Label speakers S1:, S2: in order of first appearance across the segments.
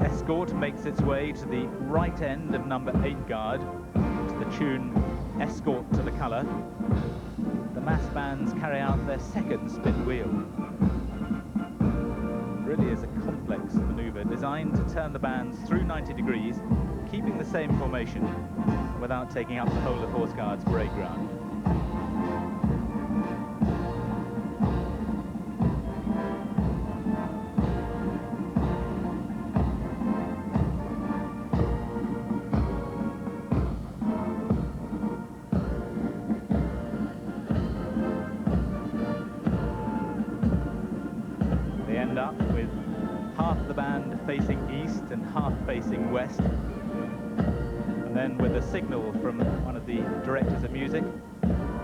S1: escort makes its way to the right end of number 8 guard, to the tune Escort to the Colour. The mass bands carry out their second spin wheel. It really is a complex manoeuvre designed to turn the bands through 90 degrees, keeping the same formation without taking up the whole of Horse Guard's parade ground. Up with half the band facing east and half facing west, and then with a signal from one of the directors of music,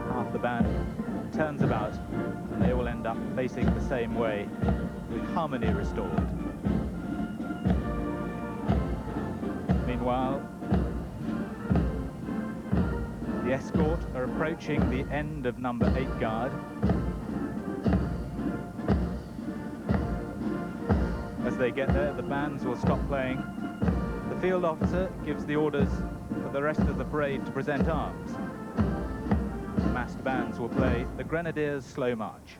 S1: half the band turns about and they all end up facing the same way with harmony restored. Meanwhile, the escort are approaching the end of number 8 guard. As they get there, the bands will stop playing. The field officer gives the orders for the rest of the parade to present arms. The massed bands will play the Grenadiers' Slow March.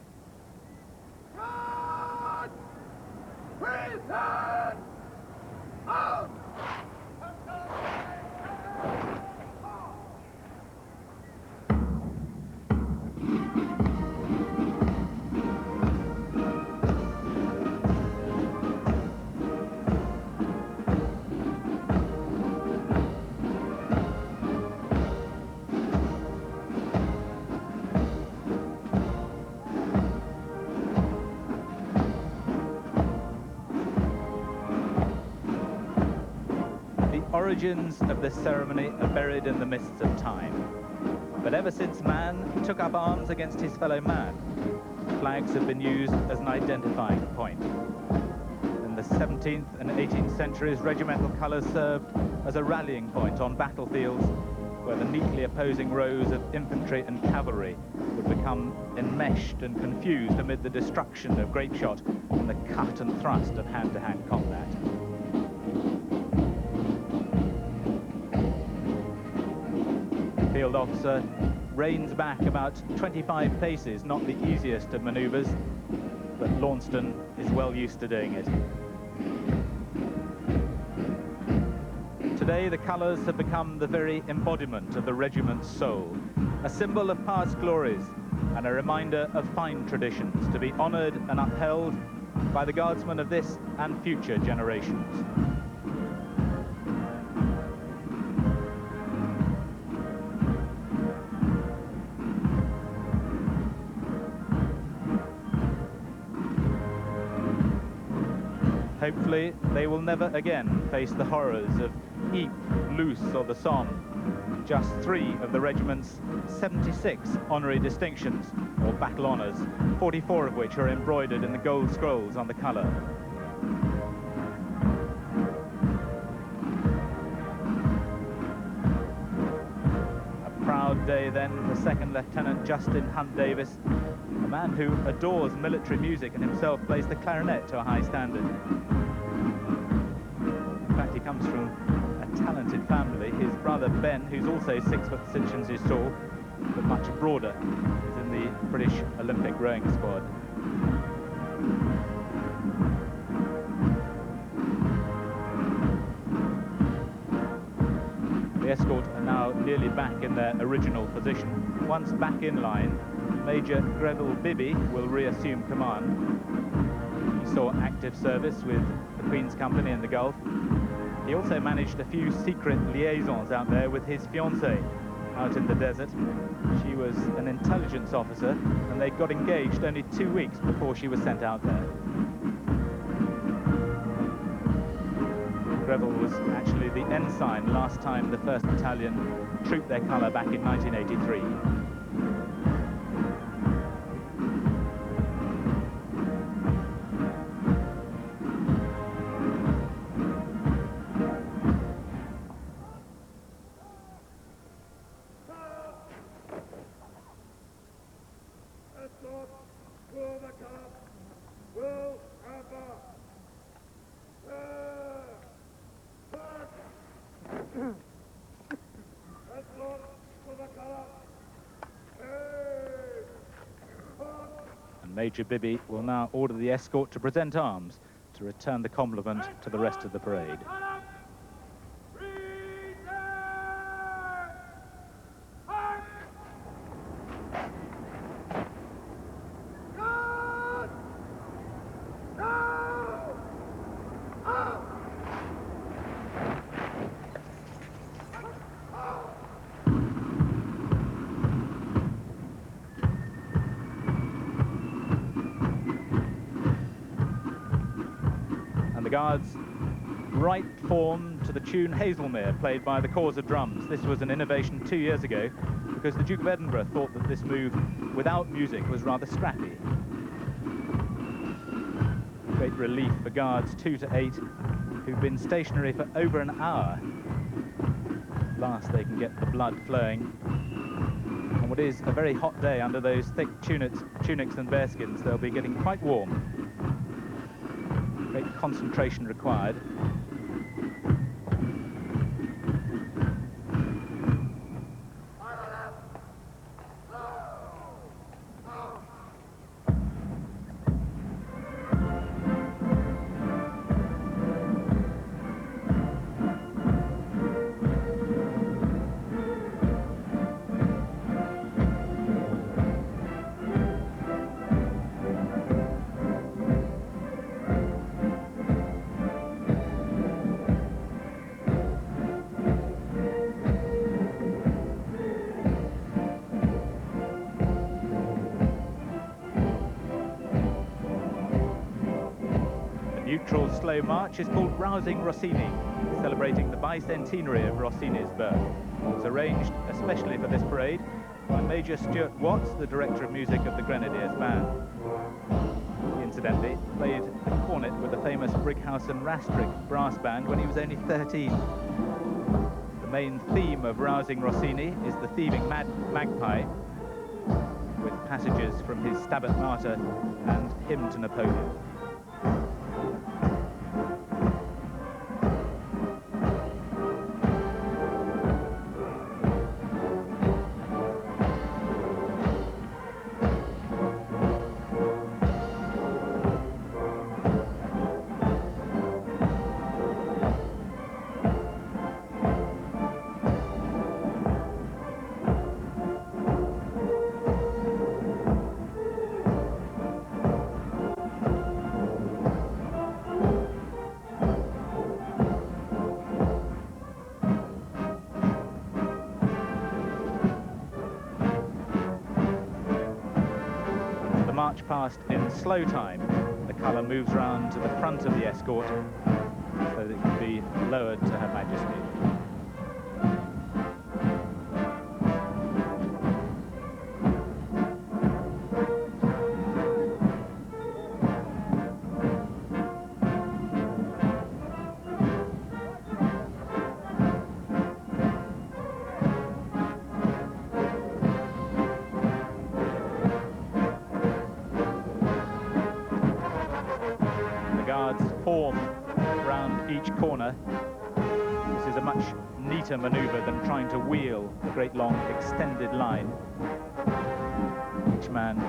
S1: The origins of this ceremony are buried in the mists of time. But ever since man took up arms against his fellow man, flags have been used as an identifying point. In the 17th and 18th centuries, regimental colours served as a rallying point on battlefields where the neatly opposing rows of infantry and cavalry would become enmeshed and confused amid the destruction of grape shot and the cut and thrust of hand-to-hand combat. The field officer reins back about 25 paces, not the easiest of manoeuvres, but Launceston is well used to doing it. Today, the colours have become the very embodiment of the regiment's soul, a symbol of past glories and a reminder of fine traditions to be honoured and upheld by the guardsmen of this and future generations. Hopefully, they will never again face the horrors of Ypres, Loos or the Somme. Just 3 of the regiment's 76 honorary distinctions, or battle honours, 44 of which are embroidered in the gold scrolls on the colour. A proud day then for Second Lieutenant Justin Hunt Davis, a man who adores military music and himself plays the clarinet to a high standard. In fact, he comes from a talented family. His brother Ben, who's also 6'6" tall, but much broader, is in the British Olympic rowing squad. The escort are now nearly back in their original position. Once back in line, Major Greville Bibby will reassume command. He saw active service with the Queen's Company in the Gulf. He also managed a few secret liaisons out there with his fiancée out in the desert. She was an intelligence officer, and they got engaged only 2 weeks before she was sent out there. Greville was actually the ensign last time the 1st Battalion trooped their colour back in 1983. Major Bibby will now order the escort to present arms to return the compliment to the rest of the parade. The Guards right form to the tune Hazelmere, played by the Causer Drums. This was an innovation 2 years ago because the Duke of Edinburgh thought that this move without music was rather scrappy. Great relief for Guards 2 to 8 who've been stationary for over an hour. At last they can get the blood flowing. On what is a very hot day under those thick tunics and bearskins, they'll be getting quite warm. Great concentration required. Neutral slow march is called Rousing Rossini, celebrating the bicentenary of Rossini's birth. It was arranged especially for this parade by Major Stuart Watts, the director of music of the Grenadiers Band. He incidentally played the cornet with the famous Brighouse and Rastrick brass band when he was only 13. The main theme of Rousing Rossini is the thieving magpie, with passages from his Stabat Mater and Hymn to Napoleon. March past in slow time. The colour moves round to the front of the escort so that it can be lowered to Her Majesty. Form round each corner. This is a much neater manoeuvre than trying to wheel a great long extended line. Each man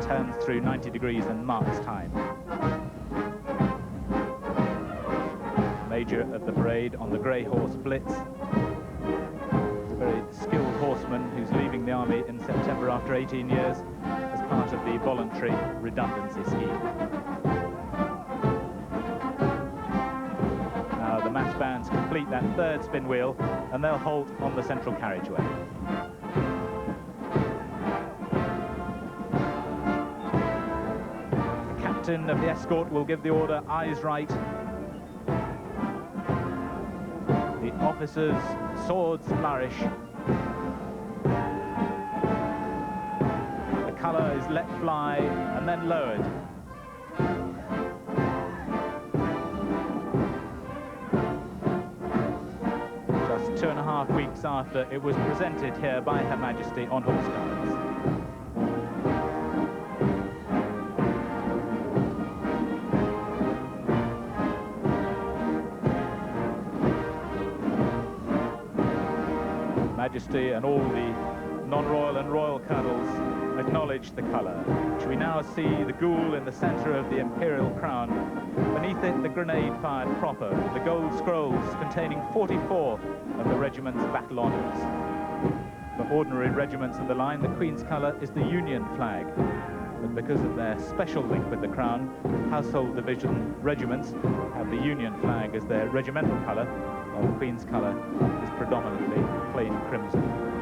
S1: turns through 90 degrees and marks time. Major of the parade on the grey horse Blitz. He's a very skilled horseman who's leaving the army in September after 18 years as part of the voluntary redundancy scheme. The mass bands complete that third spin wheel and they'll halt on the central carriageway. The captain of the escort will give the order, eyes right. The officers' swords flourish. The colour is let fly and then lowered. Just 2.5 weeks after it was presented here by Her Majesty on Horse Guards. Majesty and all the non-royal and royal colonels acknowledge the colour, which we now see the gules in the centre of the imperial crown. Beneath it, the grenade fired proper, the gold scrolls containing 44 of the regiment's battle honours. For ordinary regiments of the line, the Queen's colour is the Union flag. But because of their special link with the Crown, household division regiments have the Union flag as their regimental colour, while the Queen's colour is predominantly plain crimson.